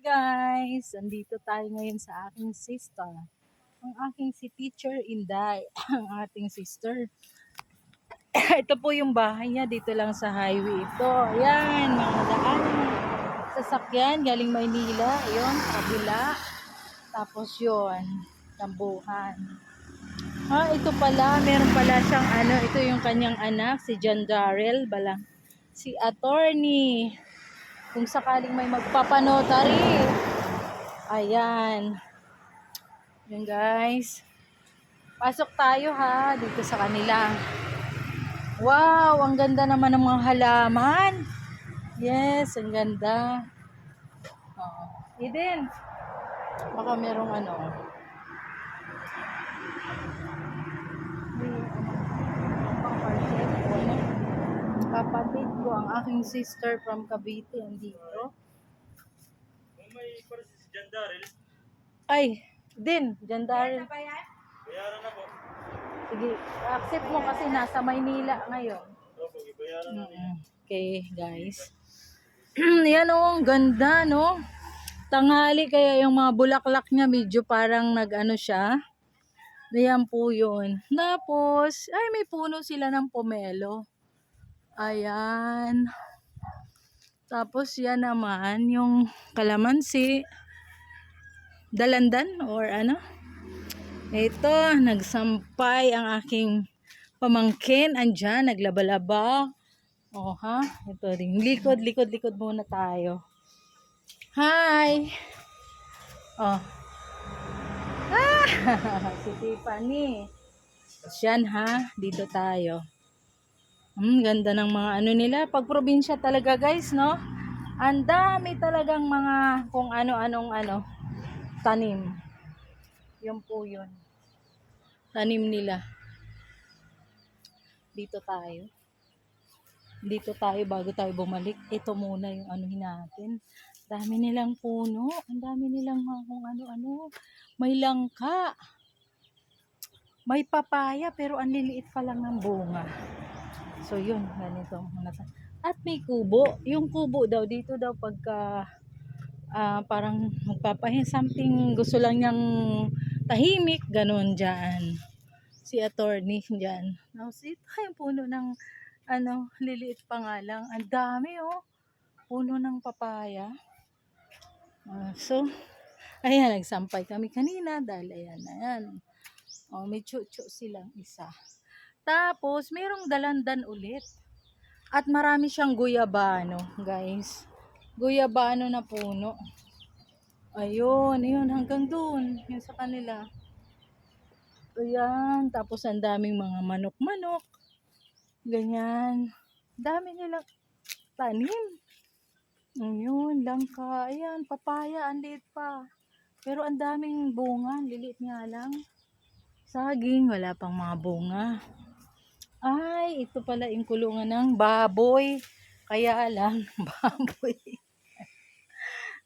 guys! Andito tayo ngayon sa aking sister. Ang aking si Teacher Inday, ang ating sister. Ito po yung bahay niya, dito lang sa highway ito. Ayan, mga daan. Sasakyan, galing Maynila. Ayun, kabila. Tapos yun, tambuhan. Ito pala, meron pala siyang ito yung kanyang anak, si John Darrell, si attorney. Kung sakaling may magpapanotary. Ayan. Yan guys. Pasok tayo ha, dito sa kanila. Wow, ang ganda naman ng mga halaman. Yes, ang ganda. Eden, baka merong kapatid ko, ang aking sister from Cavite, andito. May para si John Darrell. Ay, din, John Darrell. Bayaran na po. Sige, accept mo kasi nasa Maynila ngayon. Opo, bayaran na niya. Okay, guys. Yan ang ganda, no? Tanghali kaya yung mga bulaklak niya medyo parang siya. Ayan po yun. Tapos, ay may puno sila ng pomelo. Ayan. Tapos yan naman yung kalamansi. Dalandan or Ito, nagsampay ang aking pamangkin. Andyan, naglabalaba. Ito rin. Likod muna tayo. Hi! Si Tiffany. Yan dito tayo. Ganda ng mga nila. Pag probinsya talaga guys, no? Ang dami talagang mga kung ano-anong tanim. Yun po yun. Tanim nila. Dito tayo bago tayo bumalik. Ito muna yung natin. Dami nilang puno. Ang dami nilang mga kung ano-ano. May langka. May papaya pero ang liliit pa lang ng bunga. So yun, ganito. At may kubo. Yung kubo daw, dito daw pagka parang magpapahin something, gusto lang niyang tahimik, ganun dyan. Si attorney dyan. Tapos ito yung puno ng liliit pa nga lang. Ang dami puno ng papaya. So, ayan, nagsampay kami kanina dahil ayan. May chucho silang isa. Tapos, mayroong dalandan ulit. At marami siyang guyabano, guys. Guyabano na puno. Ayun, hanggang dun. Yun sa kanila. Ayan, tapos ang daming mga manok-manok. Ganyan. Dami nilang tanim. Ayun, langka. Ayan, papaya, ang liit pa. Pero ang daming bunga, liliit nga lang. Saging, wala pang mga bunga. Ay, ito pala yung kulungan ng baboy. Kaya lang, baboy.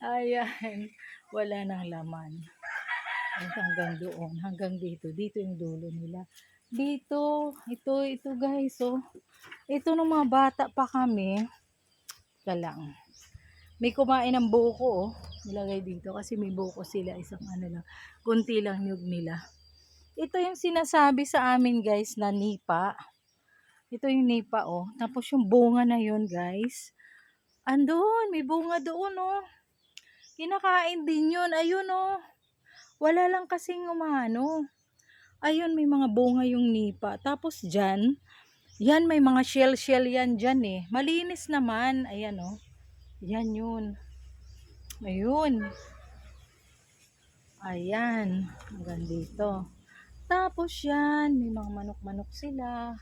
Ayan, wala nang laman. Hanggang doon, hanggang dito. Dito yung dulo nila. Dito, ito guys, ito nung mga bata pa kami. Lang. May kumain ng buko, nilagay dito kasi may buko sila, isang lang. Kunti lang nyug nila. Ito yung sinasabi sa amin guys na nipa. Ito yung nipa Tapos yung bunga na yun guys. Andun, may bunga doon Kinakain din yun. Ayun Wala lang kasing Ayun, may mga bunga yung nipa. Tapos dyan, yan may mga shell yan dyan Malinis naman. Ayan Yan yun. Ayun. Ayan. Hanggang dito. Tapos yan, may mga manok-manok sila.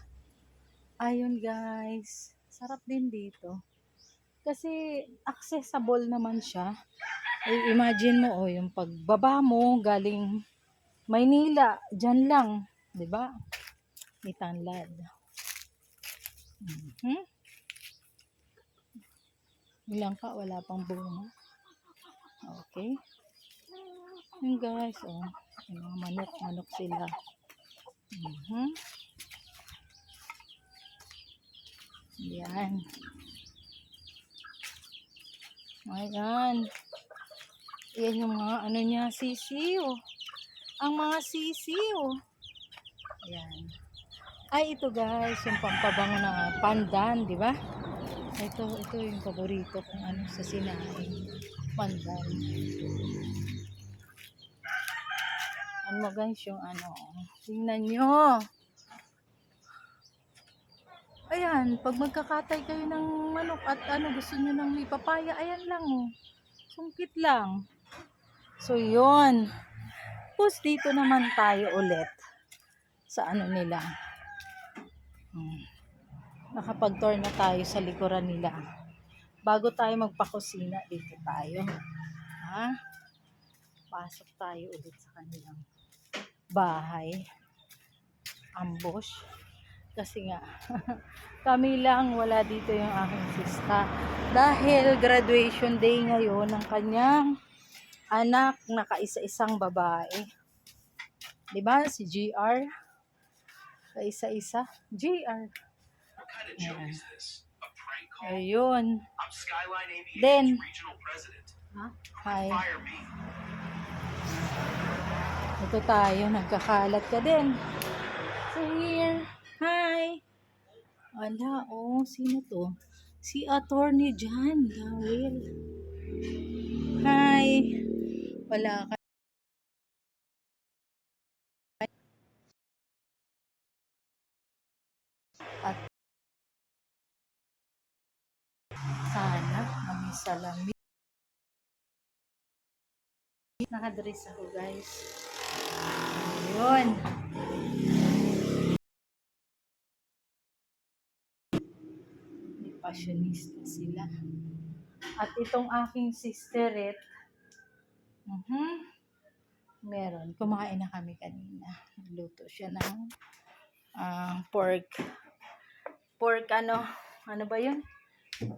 Ayun guys. Sarap din dito. Kasi accessible naman siya. Imagine mo yung pagbaba mo galing Maynila, dyan lang, 'di ba? May tanlad. Ilang ka, wala pang bunga. Okay. Yung guys, yung mga manok sila. Yan. Ayan. Yan yung mga ano niya, sisiw. Ang mga sisiw. Ayan. Ay, ito guys, yung pampabango na pandan, di ba? Ito yung paborito kong ano sa sinaing. Pandan. Ano guys, yung ano. Tingnan nyo. Ayan, pag magkakatay kayo ng manok at ano, gusto nyo ng may papaya, ayan lang oh. Sungkit lang. So, yun. Tapos, dito naman tayo ulit sa ano nila. Nakapag-tour na tayo sa likuran nila. Bago tayo magpakusina, dito tayo. Ha? Pasok tayo ulit sa kanilang bahay. Ambush. Kasi nga, kami lang, wala dito yung aking sista. Dahil graduation day ngayon ng kanyang anak na kaisa-isang babae. Diba? Si GR. Kaisa-isa. GR. Ayan. Ayun. Then, hi. Ito tayo, nagkakalat ka din. So here, hi. Ala, oh, sino to? Si Attorney John Dawil. Hi. Wala ka. At sana, kami salamin. Nakadress ako guys. Ayun. Fashionista sila. At itong aking sisterit, meron. Kumain na kami kanina. Luto siya ng pork. Pork ano ba yun?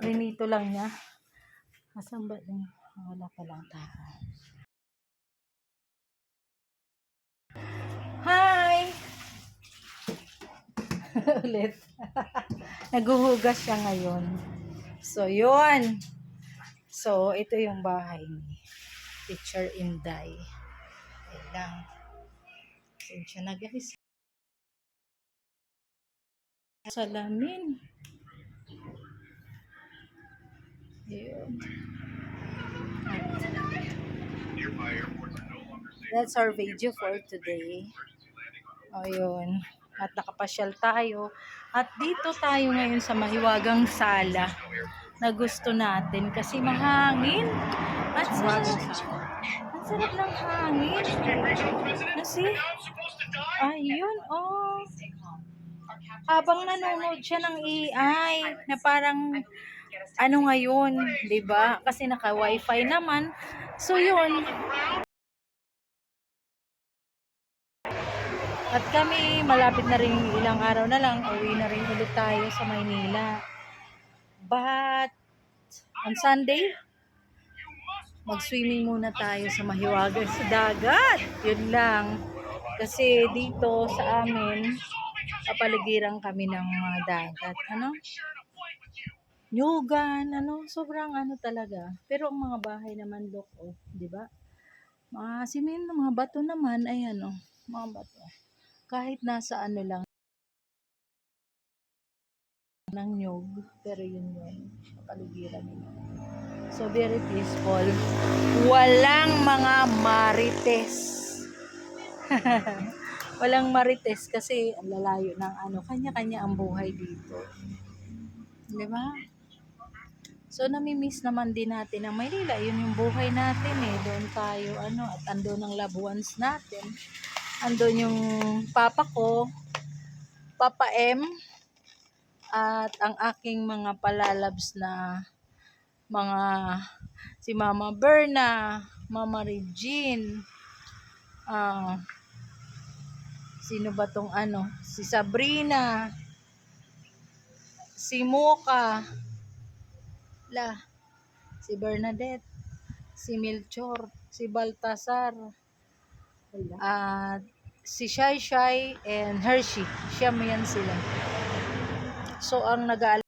Prinito lang niya. Asan ba din? Wala pa lang tao. Hi! Ulit. Naguhugas siya ngayon. So, yun. So, ito yung bahay ni Teacher Inday. Ayan lang. Siya na guys. Salamin. Ayun. That's our video for today. Ayun. At nakapasyal tayo. At dito tayo ngayon sa mahiwagang sala na gusto natin kasi mahangin. At sarap ng hangin. Kasi, ayun, oh. Habang nanonood siya ng AI na parang ano ngayon, 'di ba? Kasi naka-wifi naman. So, yun. At kami, malapit na rin ilang araw na lang, uwi na rin ulit tayo sa Maynila. But, on Sunday, mag-swimming muna tayo sa mahiwagang sa dagat. Yun lang. Kasi dito sa amin, kapaligiran kami ng mga dagat. Ano? Nyugan, ano? Sobrang ano talaga. Pero ang mga bahay naman, look, oh, di ba? Mga simen, mga bato naman, ayan, oh, mga bato. Kahit nasa ano lang ng nyug, pero yun kapaligiran nila. So, very peaceful. Walang mga marites. Walang marites kasi ang lalayo ng ano, kanya-kanya ang buhay dito. Di ba? So, namimiss naman din natin ang Maynila. Yun yung buhay natin eh. Doon tayo, ano, at andun ang loved ones natin. Andun yung papa ko, Papa M, at ang aking mga palalabs na mga si Mama Berna, Mama Regine, sino ba tong ano, si Sabrina, si Mocha, si Bernadette, si Melchor, si Baltasar, at si Shai Shai and Hershey. Siyam yan sila. So, ang nag